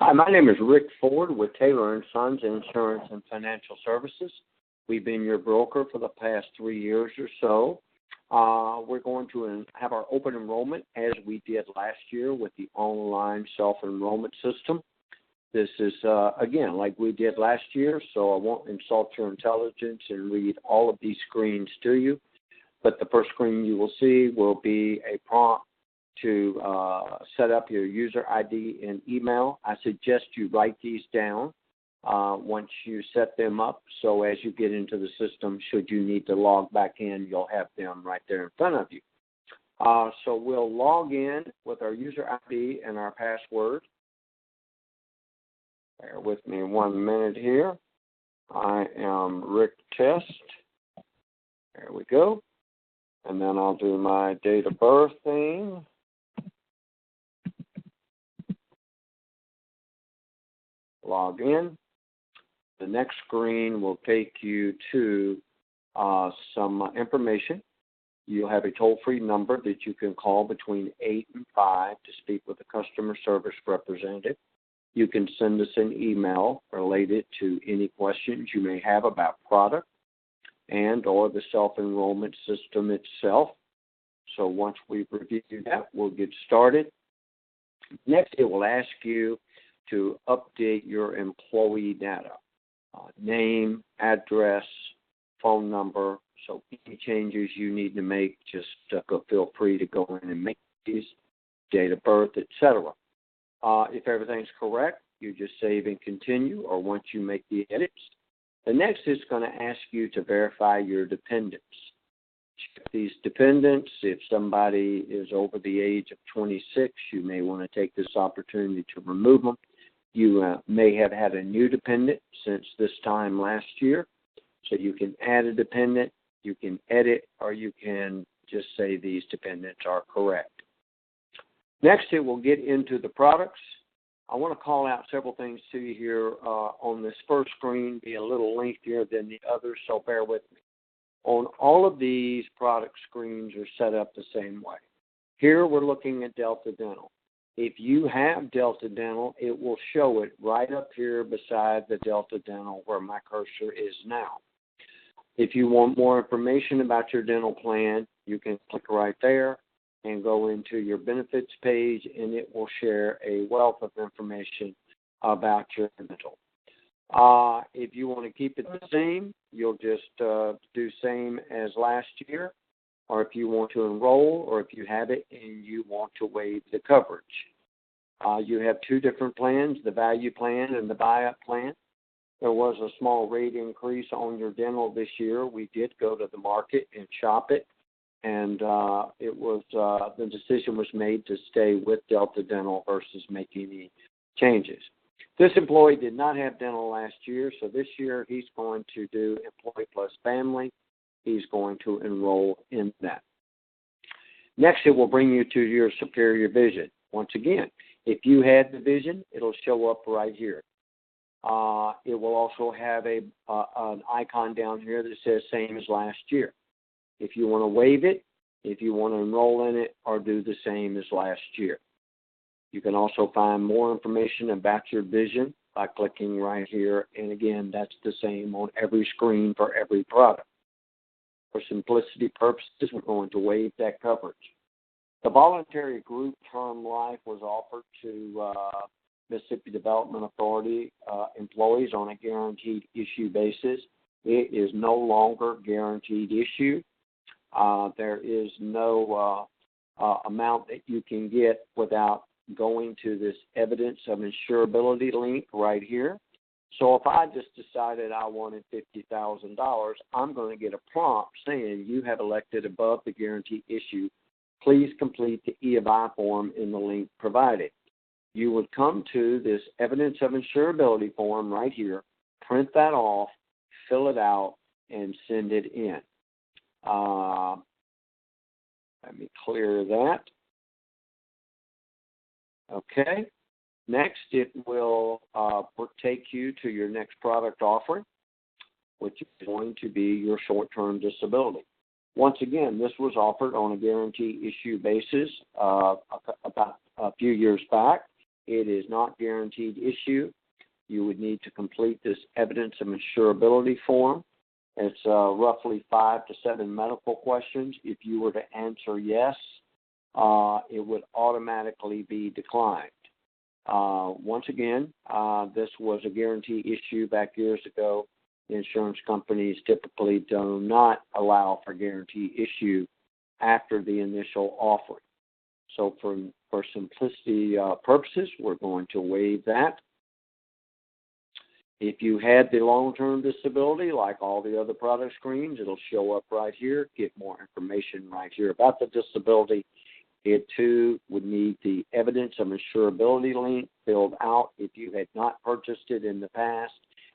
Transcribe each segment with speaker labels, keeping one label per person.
Speaker 1: Hi, my name is Rick Ford with Taylor & Sons Insurance and Financial Services. We've been your broker for the past 3 years or so. We're going to have our open enrollment as we did last year with the online self-enrollment system. This is, again, like we did last year, so I won't insult your intelligence and read all of these screens to you. But the first screen you will see will be a prompt to set up your user ID and email. I suggest you write these down once you set them up, so as you get into the system, should you need to log back in, you'll have them right there in front of you. So we'll log in with our user ID and our password. Bear with me 1 minute here. I am Rick Test. There we go. And then I'll do my date of birth thing. Log in. The next screen will take you to some information. You'll have a toll-free number that you can call between 8 and 5 to speak with a customer service representative. You can send us an email related to any questions you may have about product and or the self-enrollment system itself. So once we've reviewed that, we'll get started. Next, it will ask you to update your employee data, name, address, phone number. So any changes you need to make, just feel free to go in and make these, date of birth, etc. If everything's correct, you just save and continue, or once you make the edits. The next is going to ask you to verify your dependents. Check these dependents. If somebody is over the age of 26, you may want to take this opportunity to remove them. You may have had a new dependent since this time last year, so you can add a dependent, you can edit, or you can just say these dependents are correct. Next, it will get into the products. I want to call out several things to you here on this first screen, be a little lengthier than the others, so bear with me. On all of these product screens are set up the same way. Here we're looking at Delta Dental. If you have Delta Dental, it will show it right up here beside the Delta Dental where my cursor is now. If you want more information about your dental plan, you can click right there and go into your benefits page, and it will share a wealth of information about your dental. If you want to keep it the same, you'll just do same as last year, or if you want to enroll, or if you have it and you want to waive the coverage. You have two different plans, the value plan and the buy-up plan. There was a small rate increase on your dental this year. We did go to the market and shop it, and the decision was made to stay with Delta Dental versus making any changes. This employee did not have dental last year, so this year he's going to do Employee Plus Family. He's going to enroll in that. Next, it will bring you to your superior vision. Once again, if you had the vision, it'll show up right here. It will also have an icon down here that says same as last year. If you want to waive it, if you want to enroll in it, or do the same as last year. You can also find more information about your vision by clicking right here. And again, that's the same on every screen for every product. For simplicity purposes, we're going to waive that coverage. The voluntary group term life was offered to Mississippi Development Authority employees on a guaranteed issue basis. It is no longer guaranteed issue. There is no amount that you can get without going to this evidence of insurability link right here. So if I just decided I wanted $50,000, I'm going to get a prompt saying you have elected above the guarantee issue. Please complete the E of I form in the link provided. You would come to this evidence of insurability form right here, print that off, fill it out, and send it in. Let me clear that. Okay. Next, it will take you to your next product offering, which is going to be your short-term disability. Once again, this was offered on a guarantee issue basis about a few years back. It is not guaranteed issue. You would need to complete this evidence of insurability form. It's roughly 5 to 7 medical questions. If you were to answer yes, it would automatically be declined. Once again, this was a guarantee issue back years ago. Insurance companies typically do not allow for guarantee issue after the initial offering. So for simplicity purposes, we're going to waive that. If you had the long-term disability, like all the other product screens, it'll show up right here. Get more information right here about the disability. It, too, would need the evidence of insurability link filled out if you had not purchased it in the past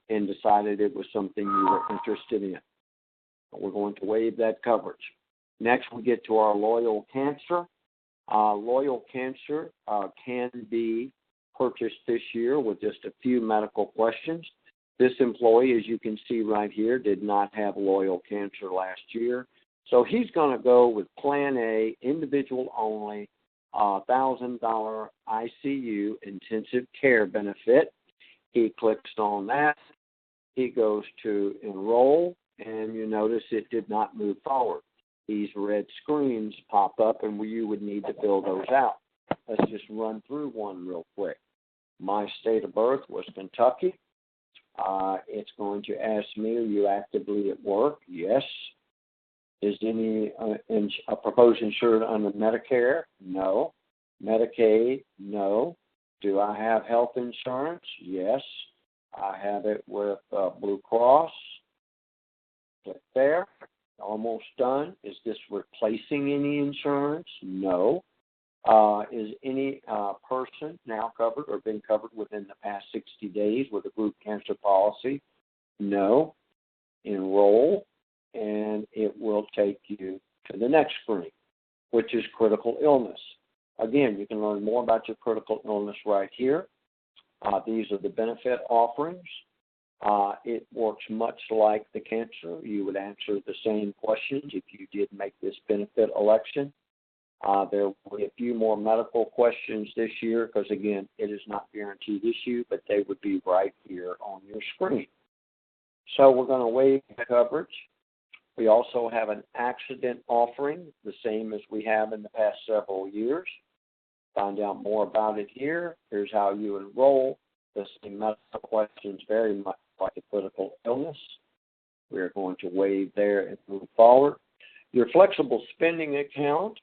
Speaker 1: and decided it was something you were interested in. We're going to waive that coverage. Next, we get to our Loyal Cancer. Loyal Cancer can be purchased this year with just a few medical questions. This employee, as you can see right here, did not have Loyal Cancer last year. So he's going to go with Plan A, individual only, $1,000 ICU intensive care benefit. He clicks on that. He goes to enroll, and you notice it did not move forward. These red screens pop up, and you would need to fill those out. Let's just run through one real quick. My state of birth was Kentucky. It's going to ask me, are you actively at work? Yes. Is any proposed insured under Medicare? No. Medicaid? No. Do I have health insurance? Yes. I have it with Blue Cross. Click there. Almost done. Is this replacing any insurance? No. Is any person now covered or been covered within the past 60 days with a group cancer policy? No. Enroll, and it will take you to the next screen, which is critical illness. Again, you can learn more about your critical illness right here. These are the benefit offerings. It works much like the cancer. You would answer the same questions if you did make this benefit election. There will be a few more medical questions this year because, again, it is not guaranteed issue, but they would be right here on your screen. So we're going to waive coverage. We also have an accident offering, the same as we have in the past several years. Find out more about it here. Here's how you enroll. The same medical questions, very much like a critical illness. We're going to waive there and move forward. Your flexible spending account,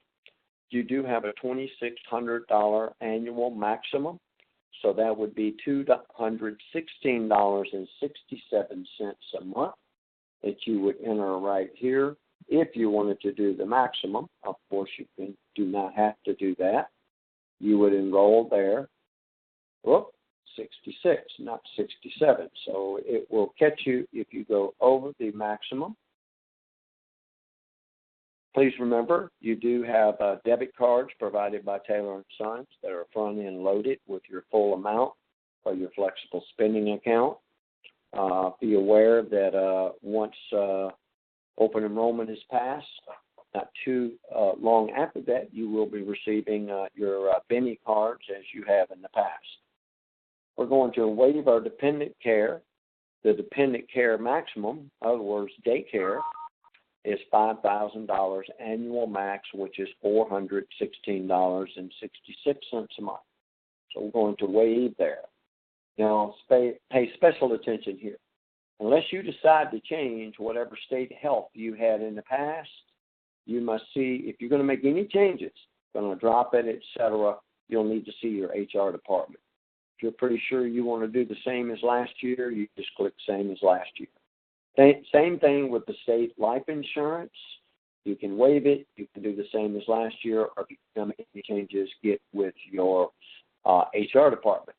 Speaker 1: you do have a $2,600 annual maximum. So that would be $216.67 a month that you would enter right here. If you wanted to do the maximum, of course you do not have to do that. You would enroll there. Whoop, 66, not 67. So it will catch you if you go over the maximum. Please remember, you do have debit cards provided by Taylor & Sons that are front-end loaded with your full amount for your flexible spending account. Be aware that once open enrollment is passed, not too long after that, you will be receiving your Benny cards as you have in the past. We're going to waive our dependent care. The dependent care maximum, in other words, daycare, is $5,000 annual max, which is $416.66 a month. So we're going to waive there. Now, pay special attention here. Unless you decide to change whatever state health you had in the past, you must see, if you're going to make any changes, going to drop it, etc., you'll need to see your HR department. If you're pretty sure you want to do the same as last year, you just click same as last year. Same thing with the state life insurance. You can waive it. You can do the same as last year, or if you can make any changes, get with your HR department.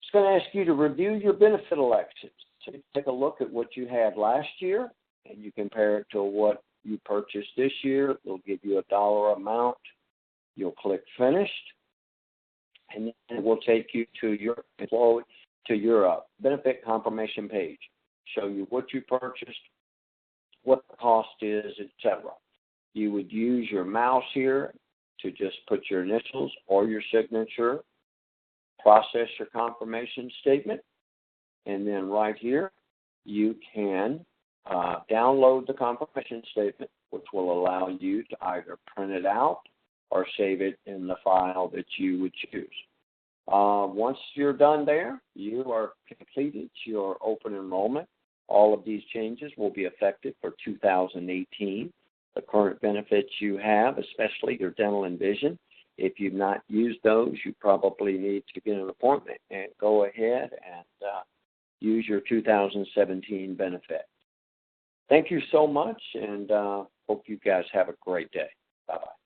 Speaker 1: It's going to ask you to review your benefit elections. So you take a look at what you had last year, and you compare it to what you purchased this year. It'll give you a dollar amount. You'll click Finished, and then it will take you to your benefit confirmation page. Show you what you purchased, what the cost is, etc. You would use your mouse here to just put your initials or your signature process your confirmation statement. And then right here, you can download the confirmation statement, which will allow you to either print it out or save it in the file that you would choose. Once you're done there, you are completed your open enrollment. All of these changes will be effective for 2018. The current benefits you have, especially your dental and vision, if you've not used those, you probably need to get an appointment and go ahead and use your 2017 benefit. Thank you so much, and hope you guys have a great day. Bye-bye.